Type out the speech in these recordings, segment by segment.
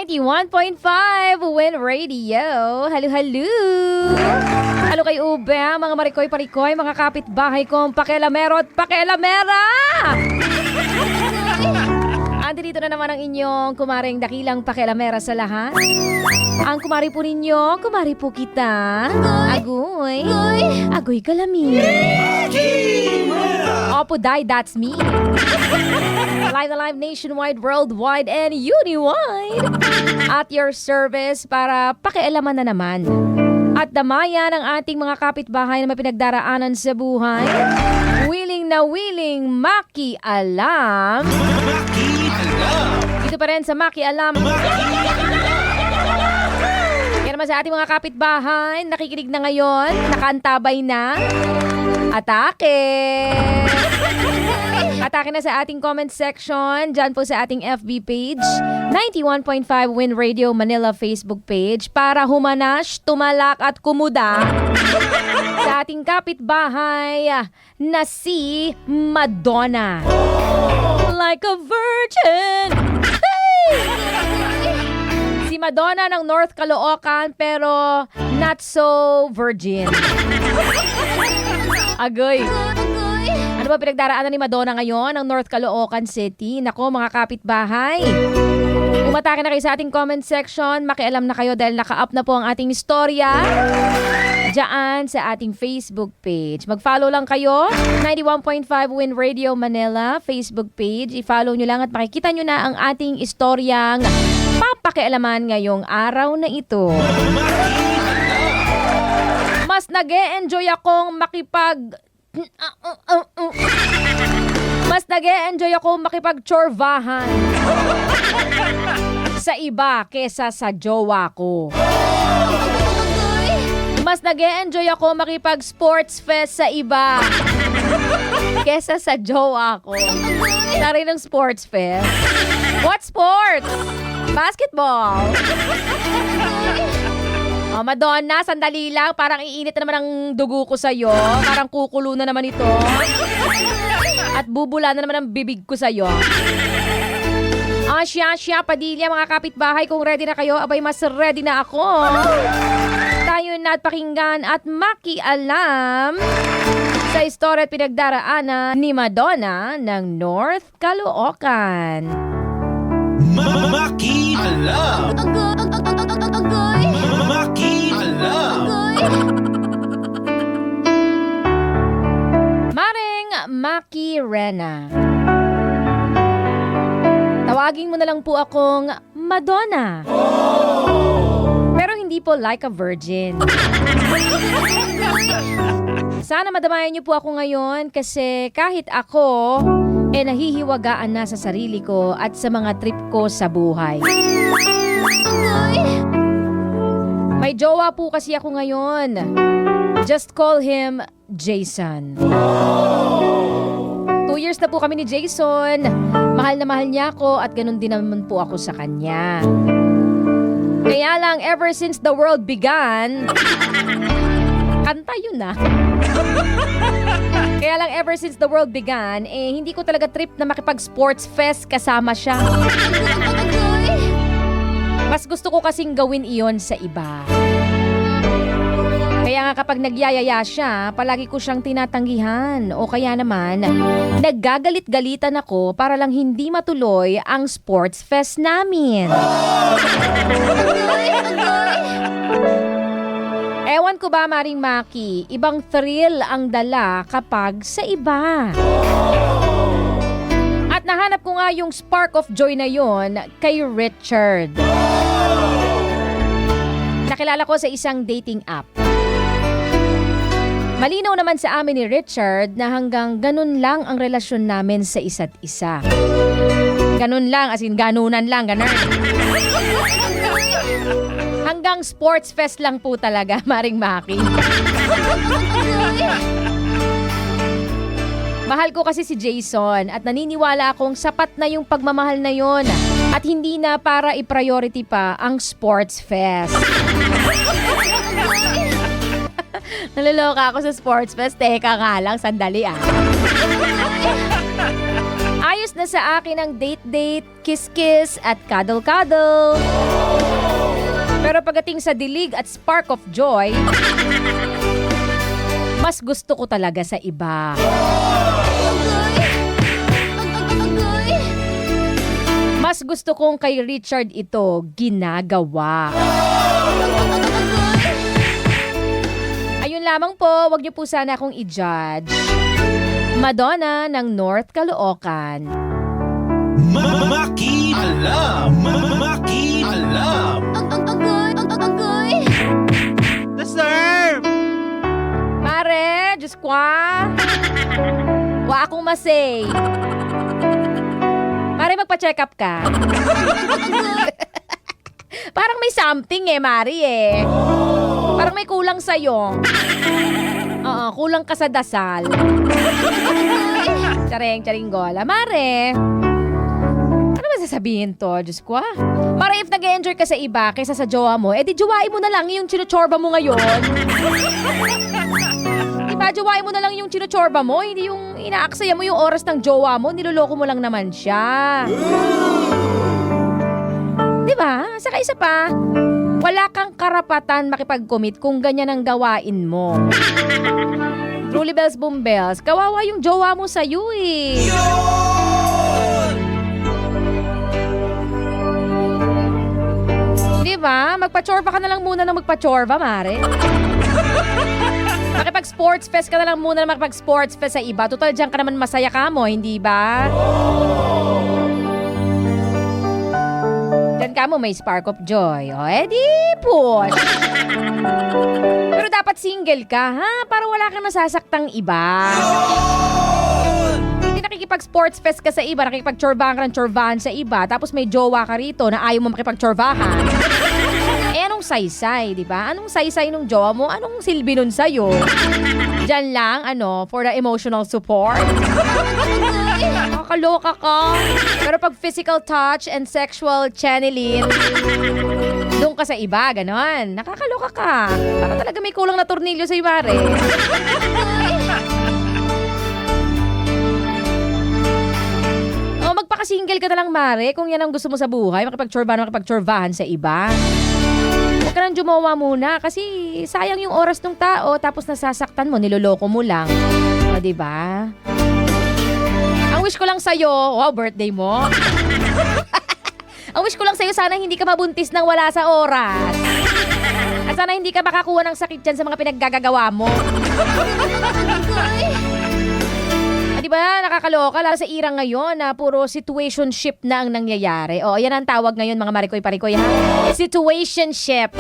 91.5 Win Radio. Halo, halo. Halo kay Ube, mga marikoy-parikoy, mga kapitbahay kong pakialamero at pakialamera. Andito na naman ang inyong kumaring dakilang pakialamera sa lahat. Ang kumari po ninyo, kumari po kita. Agoy. Agoy kalami. Opo, Day, that's me. Live na live nationwide, worldwide, and uniwide. At your service para pakialaman na naman. At damayan ang ating mga kapitbahay na may pinagdaraanan sa buhay. Willing na willing makialam. Dito pa rin sa Makialam. Kaya naman sa ating mga kapitbahay, nakikinig na ngayon, nakaantabay na. Atake! Atake na sa ating comment section, dyan po sa ating FB page, 91.5 Win Radio Manila Facebook page, para humanas, tumalak at kumuda sa ating kapitbahay na si Madonna. Like a virgin! Hey! Si Madonna ng North Caloocan pero not so virgin. Agoy. Ano ba pinagdaraanan ni Madonna ngayon ng North Caloocan City? Nako mga kapitbahay. Umatake na kayo sa ating comment section. Makialam na kayo dahil naka-up na po ang ating istorya diyan sa ating Facebook page. Mag-follow lang kayo. 91.5 Win Radio Manila Facebook page. I-follow nyo lang at makikita nyo na ang ating istoryang papakialaman ngayong araw na ito. Mas nag-e-enjoy akong makipag-chorvahan sa iba kesa sa jowa ko. Mas nag-e-enjoy ako makipag-sports fest sa iba kesa sa jowa ko. Tari ng sports fest. What sports? Basketball. Oh, Madonna, sandali lang. Parang iinit na naman ang dugo ko sa'yo. Parang kukulo na naman ito. At bubula na naman ang bibig ko sa'yo. Siya, Padilla, mga kapitbahay, kung ready na kayo, abay mas ready na ako. Tayo na at pakinggan at makialam sa istorya at pinagdaraanan ni Madonna ng North Caloocan. Makialam! Makialam! Maring Maki Rena. Tawagin mo na lang po akong Madonna. Pero hindi po like a virgin. Sana madamayan niyo po ako ngayon kasi kahit ako, nahihiwagaan na sa sarili ko at sa mga trip ko sa buhay. May jowa po kasi ako ngayon. Just call him Jason. 2 years na po kami ni Jason. Mahal na mahal niya ako at ganun din naman po ako sa kanya. Kaya lang, ever since the world began, kanta yun na. Kaya lang, ever since the world began, hindi ko talaga trip na makipag-sports fest kasama siya. Mas gusto ko kasing gawin iyon sa iba. Kaya nga kapag nagyayaya siya, palagi ko siyang tinatanggihan. O kaya naman, naggagalit-galitan ako para lang hindi matuloy ang sports fest namin. Ewan ko ba, Maring Maki, ibang thrill ang dala kapag sa iba. At nahanap ko nga yung spark of joy na yon kay Richard. Nakilala ko sa isang dating app. Malinaw naman sa amin ni Richard na hanggang ganun lang ang relasyon namin sa isa't isa. Ganun lang, as in ganunan lang, ganun. Hanggang sports fest lang po talaga, Maring Maki. Mahal ko kasi si Jason at naniniwala akong sapat na yung pagmamahal na yon at hindi na para i-priority pa ang sports fest. Naloloka ako sa sports fest. Teka nga lang, sandali ah. Ayos na sa akin ang date-date, kiss-kiss at cuddle-cuddle. Pero pagdating sa dilig at spark of joy, mas gusto ko talaga sa iba. Mas gusto kong kay Richard ito ginagawa. Ayun lamang po, wag niyo po sana akong i-judge. Madonna ng North Caloocan. Maki alam. Maki alam. Deserve. Mare, Diyos ko wa akong masay. Mare, magpa-check up ka. Parang may something Mari Parang may kulang sa'yo. Oo, kulang ka sa dasal. Charing gola. Mare, ano ba sasabihin to? Diyos ko Mare, if nag-enjoy ka sa iba kaysa sa jowa mo, di jowain mo na lang yung chinuchorba mo ngayon. Diba, jowain mo na lang yung chinuchorba mo, hindi yung inaaksaya mo yung oras ng jowa mo, niloloko mo lang naman siya. Diba? Saka isa pa, wala kang karapatan makipag-commit kung ganyan ang gawain mo. Truly bells, boom bells, kawawa yung jowa mo sa'yo Diba? Magpa-chorba ka na lang muna ng magpa-chorba, Mare. Makipag-sports fest ka na lang muna na makipag-sports fest sa iba. Total, dyan ka naman masaya ka mo, hindi ba? Dyan ka mo may spark of joy. O, di push. Pero dapat single ka, ha? Para wala kang nasasaktang iba. Hindi nakikipag-sports fest ka sa iba, nakikipag-chorbahan ka ng chorbahan sa iba, tapos may jowa ka rito na ayaw mo makipag-chorbahan. Anong saysay, di ba? Anong saysay nung jowa mo? Anong silbi nun sa'yo? Diyan lang, for the emotional support. Nakakaloka ka. Pero pag physical touch and sexual channeling, doon ka sa iba, ganon. Nakakaloka ka. Para talaga may kulang na tornilyo sa'yo, Mare. Magpaka-single ka na lang, Mare, kung yan ang gusto mo sa buhay, makipag-chorbahan sa iba. Huwag ka nang jumawa muna kasi sayang yung oras ng tao tapos nasasaktan mo, niloloko mo lang. O, diba? Ang wish ko lang sa'yo, birthday mo. Ang wish ko lang sa'yo, sana hindi ka mabuntis nang wala sa oras. At sana hindi ka makakuha ng sakit dyan sa mga pinaggagawa mo. Diba, nakakaloka lalo sa irang ngayon na puro situationship na ang nangyayari. O, yan ang tawag ngayon mga marikoy-parikoy ha. Situationship.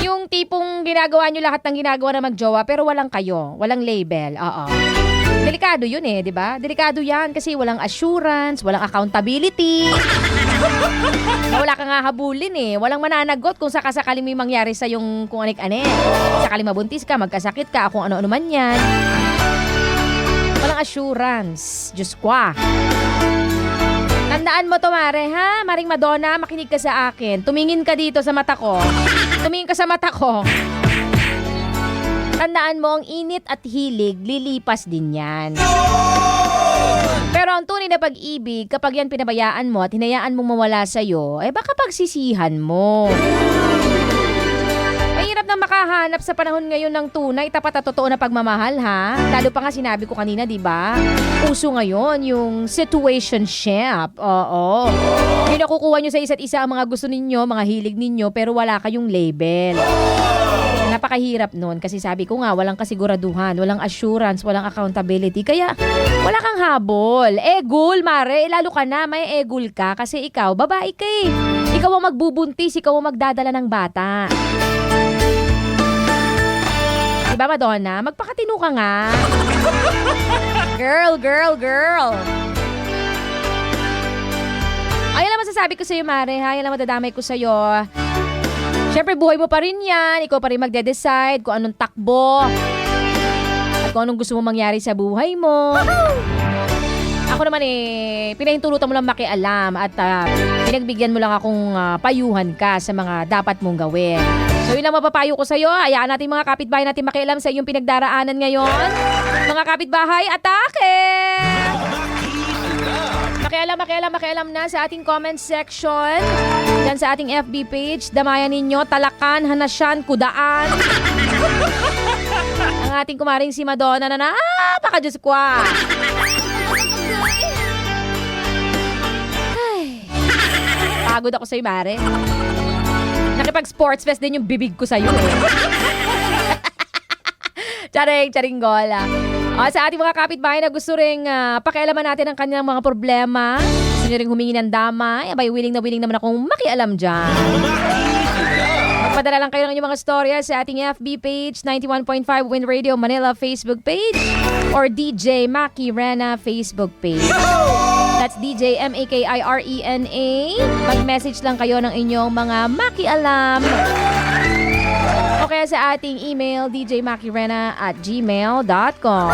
Yung tipong ginagawa nyo lahat ng ginagawa na magjowa pero walang kayo, walang label. Oo. Delikado yun diba? Delikado yan kasi walang assurance, walang accountability. Wala kang hahabulin walang mananagot kung sakasakali may mangyari sa yung kung anik-anik. Sakali mabuntis ka, magkasakit ka, kung ano-ano man yan. Walang assurance. Diyos ko Tandaan mo to, Mare, ha? Maring Madonna, makinig ka sa akin. Tumingin ka dito sa mata ko. Tumingin ka sa mata ko. Tandaan mo, ang init at hilig, lilipas din yan. Pero ang tunay na pag-ibig, kapag yan pinabayaan mo at hinayaan mong mawala sa'yo, baka pagsisihan mo. Mahirap na makahanap sa panahon ngayon ng tunay, tapat at totoo na pagmamahal, ha? Lalo pa nga sinabi ko kanina, di ba? Uso ngayon yung situationship. Oo. Yung nakukuha nyo sa isa't isa ang mga gusto ninyo, mga hilig ninyo, pero wala kayong label. Napakahirap nun kasi sabi ko nga, walang kasiguraduhan, walang assurance, walang accountability. Kaya wala kang habol. Egul, Mare, lalo ka na, may egul ka kasi ikaw, babae ka Ikaw ang magbubuntis, ikaw ang magdadala ng bata. Diba, Madonna? Magpakatino ka nga. Girl. Ayan lang masasabi ko sa'yo, Mare, ha? Ayan lang madadamay ko sa'yo. Siyempre, buhay mo pa rin yan. Ikaw pa rin magde-decide kung anong takbo at kung anong gusto mo mangyari sa buhay mo. Ako naman pinahintulutan mo lang makialam at pinagbigyan mo lang akong payuhan ka sa mga dapat mong gawin. So yun ang mapapayo ko sa'yo. Hayaan natin mga kapitbahay natin makialam sa iyong pinagdaraanan ngayon. Mga kapitbahay, atake! makialam na sa ating comment section. Yan sa ating FB page. Damayan ninyo, talakan, hanasyan, kudaan. Ang ating kumaring si Madonna na napaka-Diyos ko ah. Ay, pagod ako sa'yo, Mare. Nakipag-sports fest din yung bibig ko sa'yo eh. Charing-gola. Sa ating mga kapitbahay na gusto ring pakialaman natin ang kanilang mga problema, gusto nyo ring humingi ng damay, abay willing naman akong makialam dyan. Magpadala lang kayo ng inyong mga storya sa ating FB page, 91.5 Win Radio Manila Facebook page, or DJ Maki Rena Facebook page. That's DJ MAKIRENA. Mag-message lang kayo ng inyong mga makialam. O kaya sa ating email, djmakirena@gmail.com.